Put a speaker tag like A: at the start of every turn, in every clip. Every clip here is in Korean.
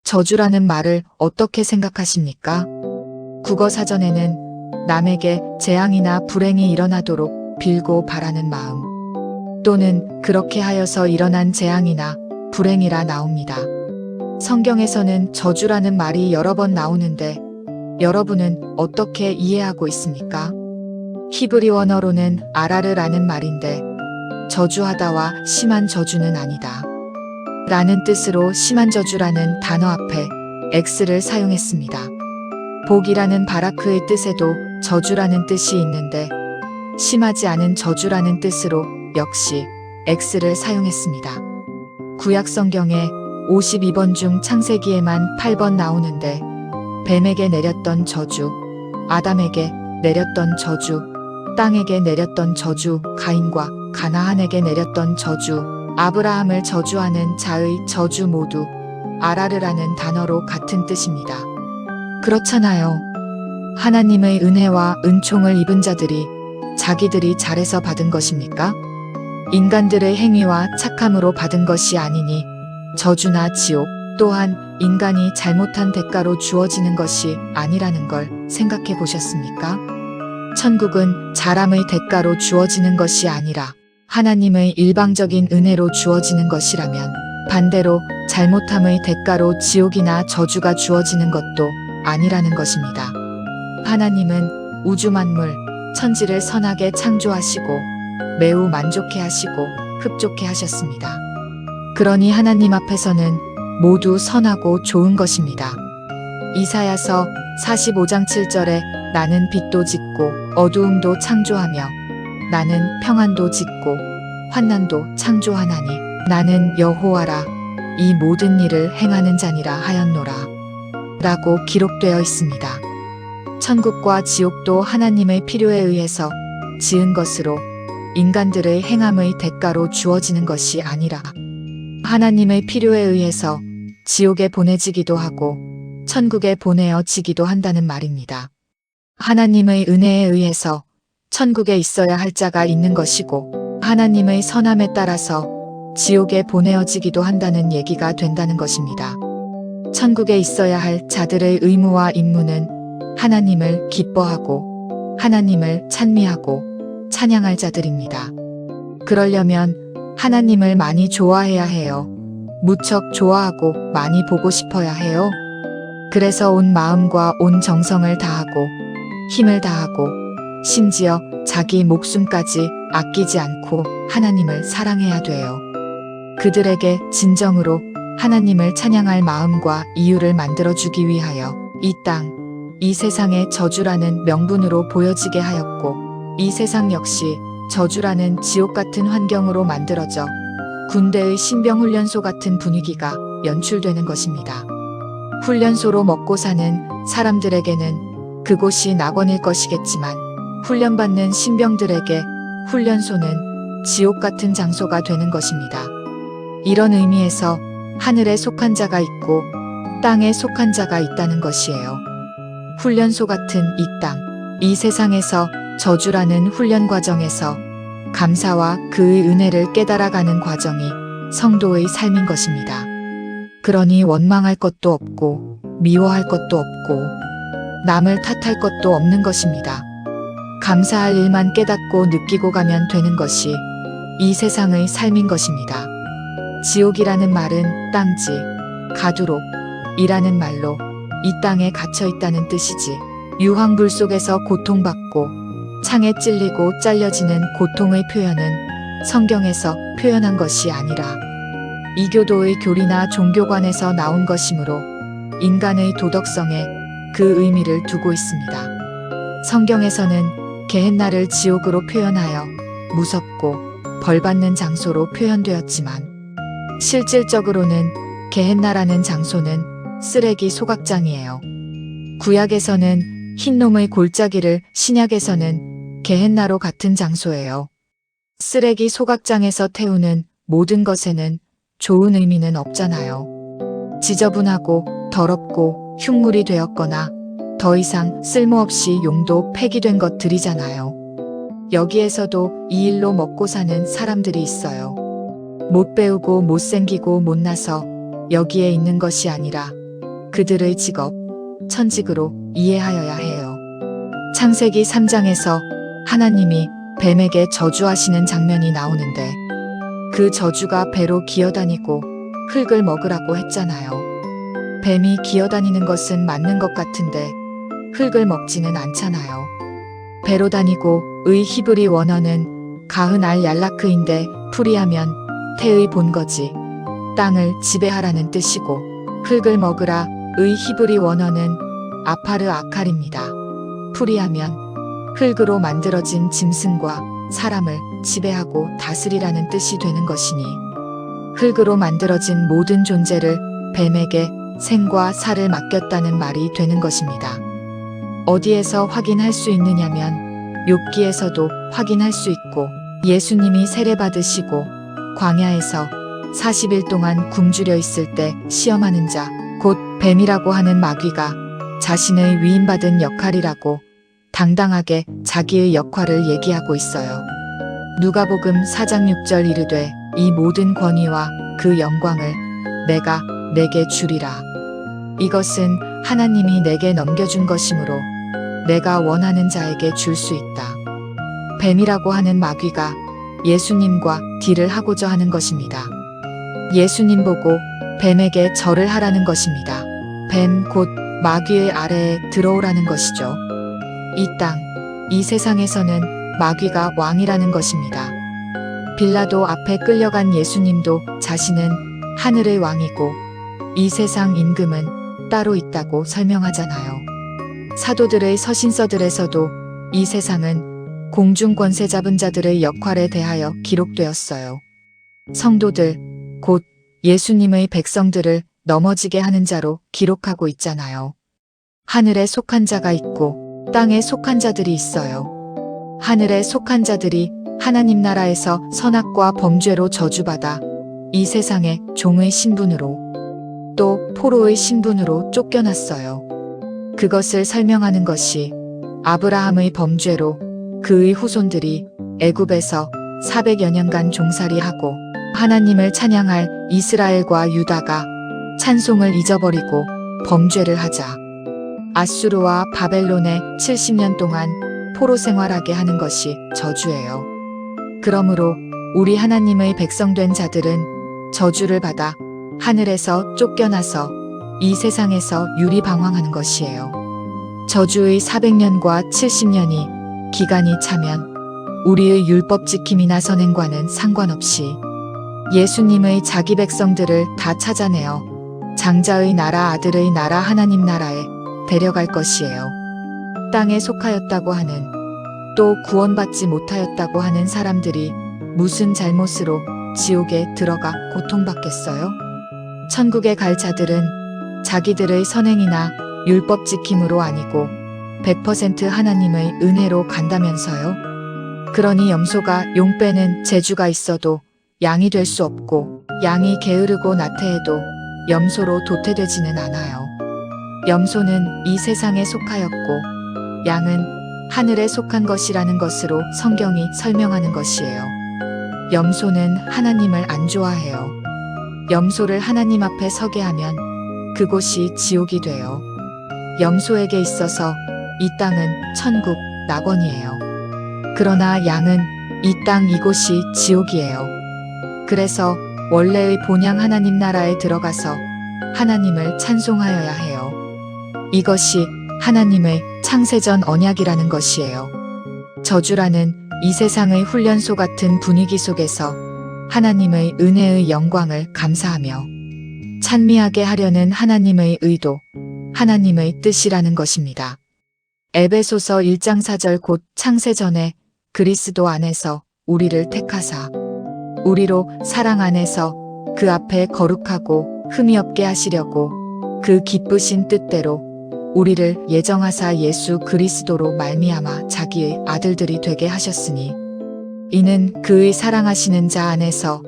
A: 저주라는 말을 어떻게 생각하십니까? 국어사전에는 남에게 재앙이나 불행이 일어나도록 빌고 바라는 마음, 또는 그렇게 하여서 일어난 재앙이나 불행이라 나옵니다. 성경에서는 저주라는 말이 여러 번 나오는데 여러분은 어떻게 이해하고 있습니까? 히브리 원어로는 아라르라는 말인데 저주하다와 심한 저주는 아니다 라는 뜻으로 심한 저주라는 단어 앞에 X를 사용했습니다. 복이라는 바라크의 뜻에도 저주라는 뜻이 있는데 심하지 않은 저주라는 뜻으로 역시 X를 사용했습니다. 구약 성경에 52번 중 창세기에만 8번 나오는데 뱀에게 내렸던 저주, 아담에게 내렸던 저주, 땅에게 내렸던 저주, 가인과 가나안에게 내렸던 저주, 아브라함을 저주하는 자의 저주 모두 아라르라는 단어로 같은 뜻입니다. 그렇잖아요. 하나님의 은혜와 은총을 입은 자들이 자기들이 잘해서 받은 것입니까? 인간들의 행위와 착함으로 받은 것이 아니니 저주나 지옥 또한 인간이 잘못한 대가로 주어지는 것이 아니라는 걸 생각해 보셨습니까? 천국은 잘함의 대가로 주어지는 것이 아니라 하나님의 일방적인 은혜로 주어지는 것이라면 반대로 잘못함의 대가로 지옥이나 저주가 주어지는 것도 아니라는 것입니다. 하나님은 우주 만물, 천지를 선하게 창조하시고 매우 만족해 하시고 흡족해 하셨습니다. 그러니 하나님 앞에서는 모두 선하고 좋은 것입니다. 이사야서 45장 7절에 나는 빛도 짓고 어두움도 창조하며 나는 평안도 짓고 환난도 창조하나니 나는 여호와라 이 모든 일을 행하는 자니라 하였노라 라고 기록되어 있습니다. 천국과 지옥도 하나님의 필요에 의해서 지은 것으로 인간들의 행함의 대가로 주어지는 것이 아니라 하나님의 필요에 의해서 지옥에 보내지기도 하고 천국에 보내어지기도 한다는 말입니다. 하나님의 은혜에 의해서 천국에 있어야 할 자가 있는 것이고 하나님의 선함에 따라서 지옥에 보내어지기도 한다는 얘기가 된다는 것입니다. 천국에 있어야 할 자들의 의무와 임무는 하나님을 기뻐하고 하나님을 찬미하고 찬양할 자들입니다. 그러려면 하나님을 많이 좋아해야 해요. 무척 좋아하고 많이 보고 싶어야 해요. 그래서 온 마음과 온 정성을 다하고 힘을 다하고 심지어 자기 목숨까지 아끼지 않고 하나님을 사랑해야 돼요. 그들에게 진정으로 하나님을 찬양할 마음과 이유를 만들어주기 위하여 이 땅, 이 세상의 저주라는 명분으로 보여지게 하였고 이 세상 역시 저주라는 지옥 같은 환경으로 만들어져 군대의 신병훈련소 같은 분위기가 연출되는 것입니다. 훈련소로 먹고 사는 사람들에게는 그곳이 낙원일 것이겠지만 훈련받는 신병들에게 훈련소는 지옥 같은 장소가 되는 것입니다. 이런 의미에서 하늘에 속한 자가 있고 땅에 속한 자가 있다는 것이에요. 훈련소 같은 이 땅, 이 세상에서 저주라는 훈련 과정에서 감사와 그의 은혜를 깨달아가는 과정이 성도의 삶인 것입니다. 그러니 원망할 것도 없고 미워할 것도 없고 남을 탓할 것도 없는 것입니다. 감사할 일만 깨닫고 느끼고 가면 되는 것이 이 세상의 삶인 것입니다. 지옥이라는 말은 땅지, 가두록이라는 말로 이 땅에 갇혀 있다는 뜻이지 유황불 속에서 고통받고 창에 찔리고 잘려지는 고통의 표현은 성경에서 표현한 것이 아니라 이교도의 교리나 종교관에서 나온 것이므로 인간의 도덕성에 그 의미를 두고 있습니다. 성경에서는 게헨나를 지옥으로 표현하여 무섭고 벌받는 장소로 표현되었지만 실질적으로는 게헨나라는 장소는 쓰레기 소각장이에요. 구약에서는 흰놈의 골짜기를 신약에서는 게헨나로 같은 장소예요. 쓰레기 소각장에서 태우는 모든 것에는 좋은 의미는 없잖아요. 지저분하고 더럽고 흉물이 되었거나 더 이상 쓸모없이 용도 폐기된 것들이잖아요. 여기에서도 이 일로 먹고 사는 사람들이 있어요. 못 배우고 못생기고 못나서 여기에 있는 것이 아니라 그들의 직업, 천직으로 이해하여야 해요. 창세기 3장에서 하나님이 뱀에게 저주하시는 장면이 나오는데 그 저주가 배로 기어다니고 흙을 먹으라고 했잖아요. 뱀이 기어다니는 것은 맞는 것 같은데 흙을 먹지는 않잖아요. 배로 다니고 의 히브리 원어는 가흔 알 얄라크인데 풀이하면 태의 본거지, 땅을 지배하라는 뜻이고 흙을 먹으라 의 히브리 원어는 아파르 아칼입니다. 풀이하면 흙으로 만들어진 짐승과 사람을 지배하고 다스리라는 뜻이 되는 것이니 흙으로 만들어진 모든 존재를 뱀에게 생과 사를 맡겼다는 말이 되는 것입니다. 어디에서 확인할 수 있느냐면 욥기에서도 확인할 수 있고 예수님이 세례받으시고 광야에서 40일 동안 굶주려 있을 때 시험하는 자, 곧 뱀이라고 하는 마귀가 자신의 위임받은 역할이라고 당당하게 자기의 역할을 얘기하고 있어요. 누가복음 4장 6절 이르되 이 모든 권위와 그 영광을 내가 내게 주리라. 이것은 하나님이 내게 넘겨준 것이므로 내가 원하는 자에게 줄 수 있다. 뱀이라고 하는 마귀가 예수님과 딜을 하고자 하는 것입니다. 예수님 보고 뱀에게 절을 하라는 것입니다. 뱀 곧 마귀의 아래에 들어오라는 것이죠. 이 땅, 이 세상에서는 마귀가 왕이라는 것입니다. 빌라도 앞에 끌려간 예수님도 자신은 하늘의 왕이고 이 세상 임금은 따로 있다고 설명하잖아요. 사도들의 서신서들에서도 이 세상은 공중 권세 잡은 자들의 역할에 대하여 기록되었어요. 성도들, 곧 예수님의 백성들을 넘어지게 하는 자로 기록하고 있잖아요. 하늘에 속한 자가 있고 땅에 속한 자들이 있어요. 하늘에 속한 자들이 하나님 나라에서 선악과 범죄로 저주받아 이 세상의 종의 신분으로 또 포로의 신분으로 쫓겨났어요. 그것을 설명하는 것이 아브라함의 범죄로 그의 후손들이 애굽에서 400여 년간 종살이하고 하나님을 찬양할 이스라엘과 유다가 찬송을 잊어버리고 범죄를 하자 아수르와 바벨론에 70년 동안 포로 생활하게 하는 것이 저주예요. 그러므로 우리 하나님의 백성된 자들은 저주를 받아 하늘에서 쫓겨나서 이 세상에서 유리방황하는 것이에요. 저주의 400년과 70년이 기간이 차면 우리의 율법 지킴이나 선행과는 상관없이 예수님의 자기 백성들을 다 찾아내어 장자의 나라 아들의 나라 하나님 나라에 데려갈 것이에요. 땅에 속하였다고 하는 또 구원받지 못하였다고 하는 사람들이 무슨 잘못으로 지옥에 들어가 고통받겠어요? 천국에 갈 자들은 자기들의 선행이나 율법 지킴으로 아니고 100% 하나님의 은혜로 간다면서요? 그러니 염소가 용 빼는 재주가 있어도 양이 될 수 없고 양이 게으르고 나태해도 염소로 도태되지는 않아요. 염소는 이 세상에 속하였고 양은 하늘에 속한 것이라는 것으로 성경이 설명하는 것이에요. 염소는 하나님을 안 좋아해요. 염소를 하나님 앞에 서게 하면 그곳이 지옥이 돼요. 염소에게 있어서 이 땅은 천국, 낙원이에요. 그러나 양은 이 땅 이곳이 지옥이에요. 그래서 원래의 본향 하나님 나라에 들어가서 하나님을 찬송하여야 해요. 이것이 하나님의 창세전 언약이라는 것이에요. 저주라는 이 세상의 훈련소 같은 분위기 속에서 하나님의 은혜의 영광을 감사하며 찬미하게 하려는 하나님의 의도, 하나님의 뜻이라는 것입니다. 에베소서 1장 4절 곧 창세전에 그리스도 안에서 우리를 택하사 우리로 사랑 안에서 그 앞에 거룩하고 흠이 없게 하시려고 그 기쁘신 뜻대로 우리를 예정하사 예수 그리스도로 말미암아 자기의 아들들이 되게 하셨으니 이는 그의 사랑하시는 자 안에서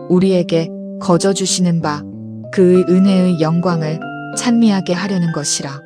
A: 우리에게 거저 주시는 바 그의 은혜의 영광을 찬미하게 하려는 것이라.